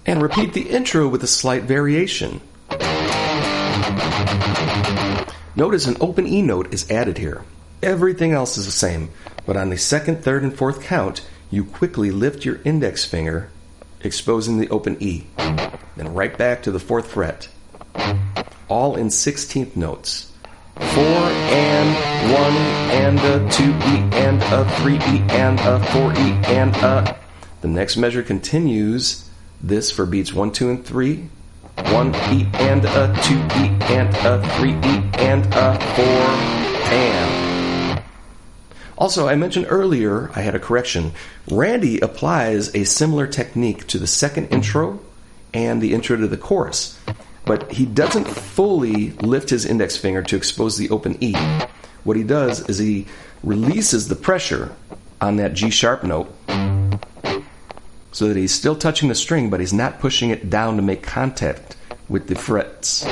And repeat the intro with a slight variation. Notice an open E note is added here. Everything else is the same, but on the 2nd, 3rd, and 4th count, you quickly lift your index finger, exposing the open E. Then right back to the 4th fret. All in 16th notes. 4 and 1 and a, 2 E and a, 3 E and a, 4 E and a. The next measure continues this for beats 1, 2, and 3. 1 E and a, 2 E and a, 3 E and a, 4 and. Also, I mentioned earlier, I had a correction. Randy applies a similar technique to the 2nd intro and the intro to the chorus, but he doesn't fully lift his index finger to expose the open E. What he does is he releases the pressure on that G sharp note so that he's still touching the string, but he's not pushing it down to make contact with the frets.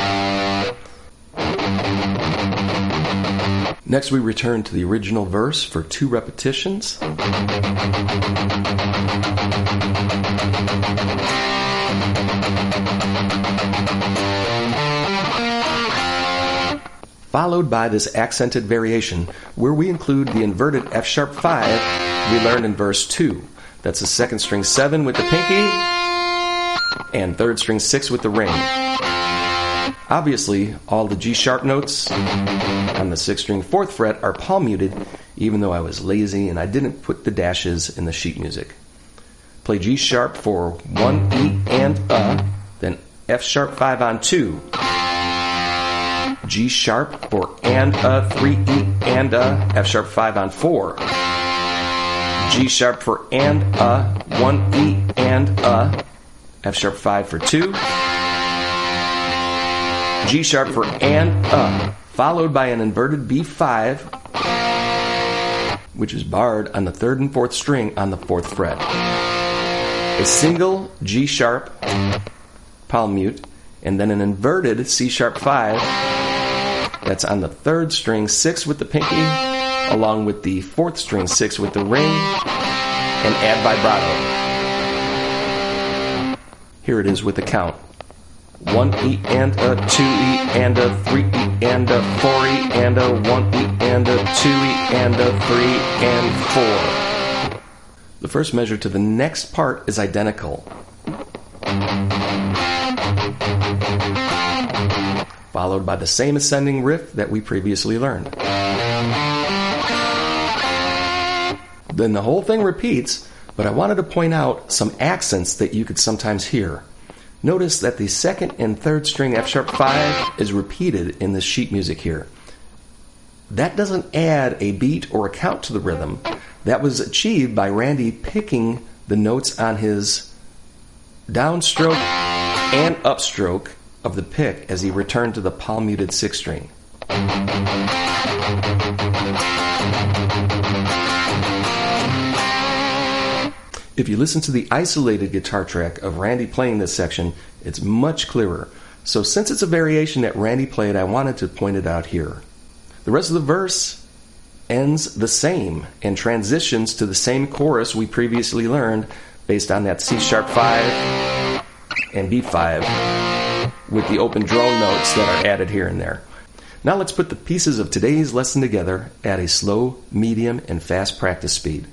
Next, we return to the original verse for 2 repetitions. Followed by this accented variation, where we include the inverted F sharp 5 we learned in verse 2. That's the 2nd string 7 with the pinky, and 3rd string 6 with the ring. Obviously, all the G sharp notes on the 6th string 4th fret are palm muted, even though I was lazy and I didn't put the dashes in the sheet music. Play G sharp for 1 E and a, then F sharp 5 on 2. G sharp for and a, 3 E and a, F sharp 5 on 4. G sharp for and a, 1 E and a, F sharp 5 for 2. G sharp for and a, followed by an inverted B5, which is barred on the 3rd and 4th string on the 4th fret. A single G sharp, palm mute, and then an inverted C sharp 5, that's on the 3rd string 6 with the pinky, along with the 4th string 6 with the ring, and add vibrato. Here it is with the count. 1 E and a, 2 E and a, 3 E and a, 4 E and a, 1 E and a, 2 E and a, 3 and 4. The first measure to the next part is identical. followed by the same ascending riff that we previously learned. Then the whole thing repeats, but I wanted to point out some accents that you could sometimes hear. Notice that the second and third string F#5 is repeated in this sheet music here. That doesn't add a beat or a count to the rhythm. That was achieved by Randy picking the notes on his downstroke and upstroke of the pick as he returned to the palm muted 6th string. If you listen to the isolated guitar track of Randy playing this section, it's much clearer. So since it's a variation that Randy played, I wanted to point it out here. The rest of the verse ends the same and transitions to the same chorus we previously learned based on that C#5 and B5 with the open drone notes that are added here and there. Now let's put the pieces of today's lesson together at a slow, medium, and fast practice speed.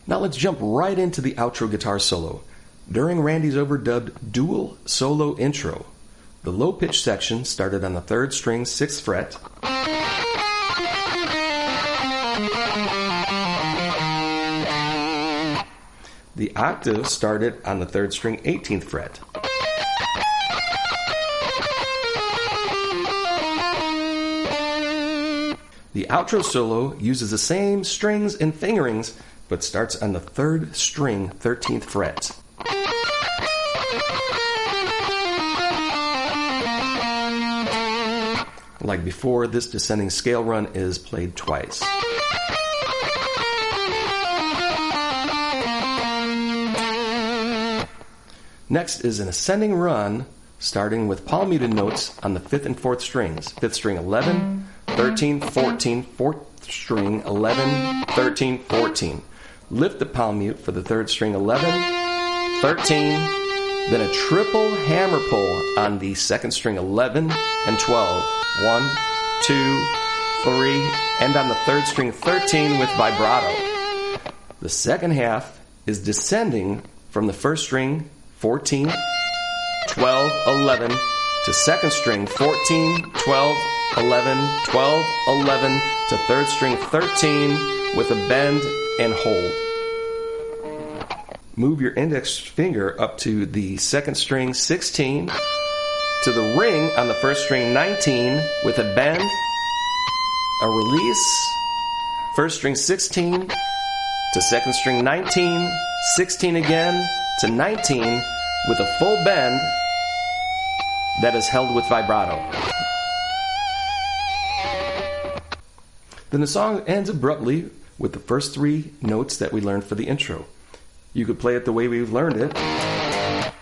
Now let's jump right into the outro guitar solo. During Randy's overdubbed dual solo intro, the low-pitch section started on the 3rd string 6th fret, the octave started on the 3rd string 18th fret. The outro solo uses the same strings and fingerings, but starts on the 3rd string 13th fret. Like before, this descending scale run is played twice. Next is an ascending run, starting with palm muted notes on the 5th and 4th strings. 5th string 11, 13, 14, 4th string 11, 13, 14. Lift the palm mute for the 3rd string 11, 13, then a triple hammer pull on the 2nd string 11 and 12. 1, 2, 3, and on the 3rd string 13 with vibrato. The second half is descending from the 1st string 14, 12, 11 to 2nd string 14, 12, 11, 12, 11 to 3rd string 13 with a bend and hold. Move your index finger up to the 2nd string 16 to the ring on the 1st string 19 with a bend, a release, 1st string 16 to 2nd string 19, 16 again to 19 with a full bend that is held with vibrato. Then the song ends abruptly with the first 3 notes that we learned for the intro. You could play it the way we've learned it.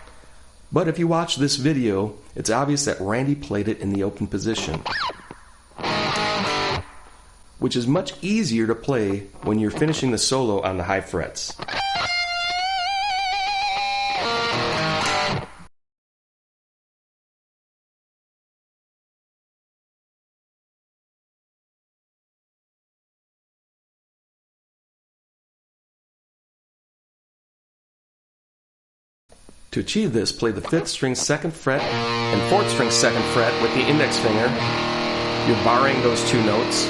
But if you watch this video, it's obvious that Randy played it in the open position, which is much easier to play when you're finishing the solo on the high frets. To achieve this, play the 5th string 2nd fret and 4th string 2nd fret with the index finger. You're barring those two notes.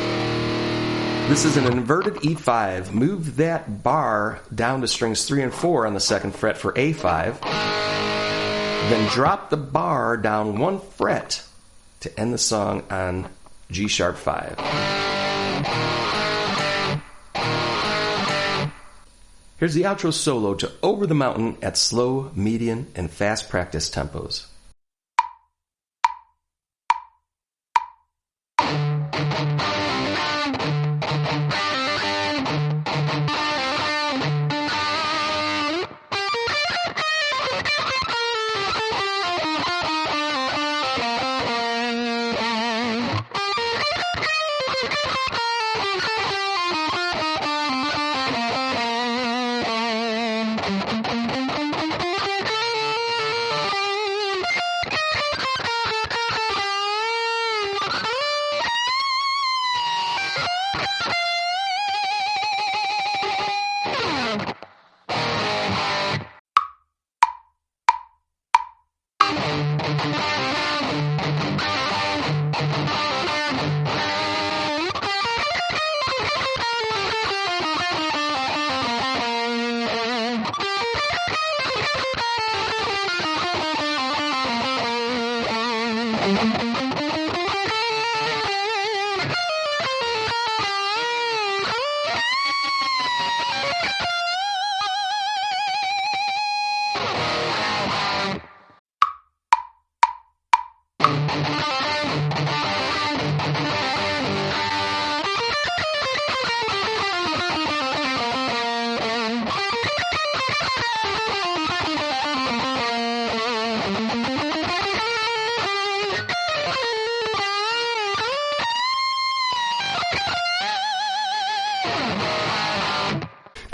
This is an inverted E5. Move that bar down to strings 3 and 4 on the 2nd fret for A5. Then drop the bar down 1 fret to end the song on G sharp 5. Here's the outro solo to Over the Mountain at slow, medium, and fast practice tempos.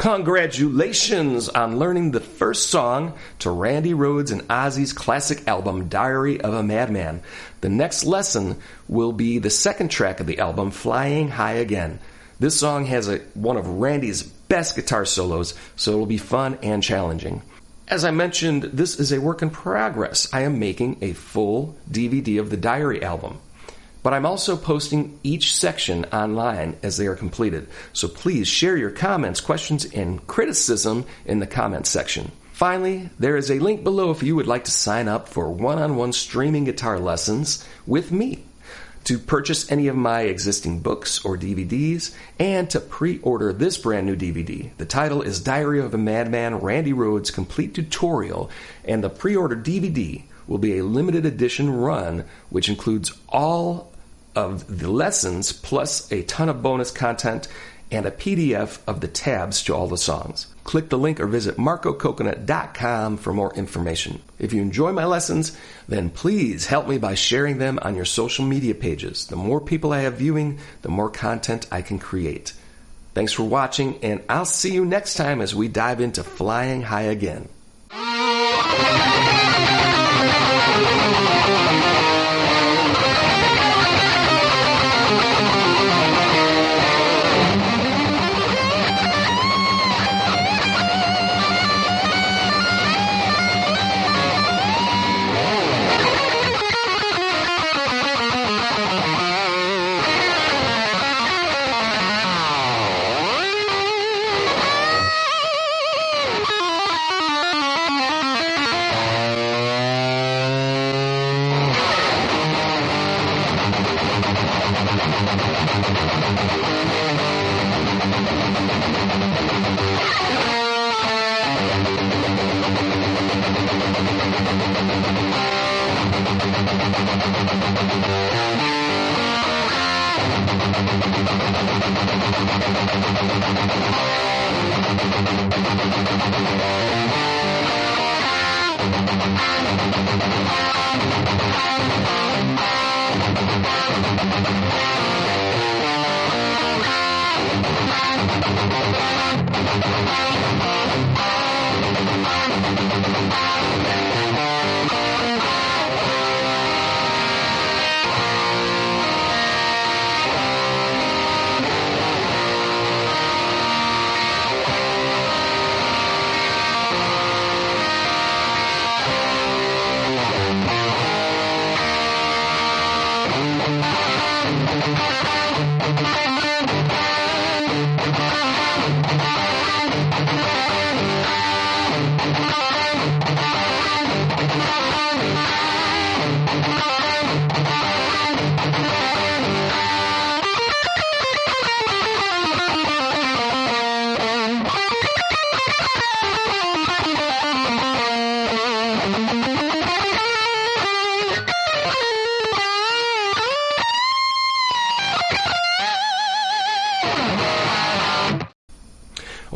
Congratulations on learning the first song to Randy Rhoads and Ozzy's classic album, Diary of a Madman. The next lesson will be the second track of the album, Flying High Again. This song has one of Randy's best guitar solos, so it'll be fun and challenging. As I mentioned, this is a work in progress. I am making a full DVD of the Diary album. But I'm also posting each section online as they are completed. So please share your comments, questions, and criticism in the comments section. Finally, there is a link below if you would like to sign up for one-on-one streaming guitar lessons with me, to purchase any of my existing books or DVDs, and to pre-order this brand new DVD. The title is Diary of a Madman, Randy Rhoads Complete Tutorial, and the pre-order DVD will be a limited edition run which includes all of the lessons plus a ton of bonus content and a PDF of the tabs to all the songs. Click the link or visit marcococonut.com for more information. If you enjoy my lessons, then please help me by sharing them on your social media pages. The more people I have viewing, the more content I can create. Thanks for watching, and I'll see you next time as we dive into Flying High Again.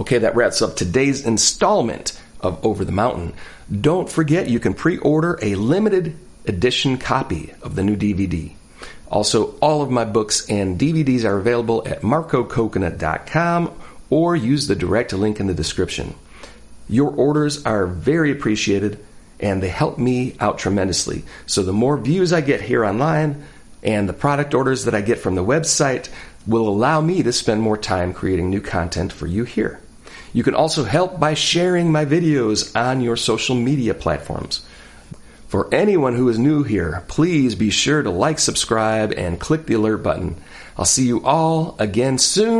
Okay, that wraps up today's installment of Over the Mountain. Don't forget you can pre-order a limited edition copy of the new DVD. Also, all of my books and DVDs are available at marcococonut.com or use the direct link in the description. Your orders are very appreciated and they help me out tremendously. So the more views I get here online and the product orders that I get from the website will allow me to spend more time creating new content for you here. You can also help by sharing my videos on your social media platforms. For anyone who is new here, please be sure to like, subscribe, and click the alert button. I'll see you all again soon.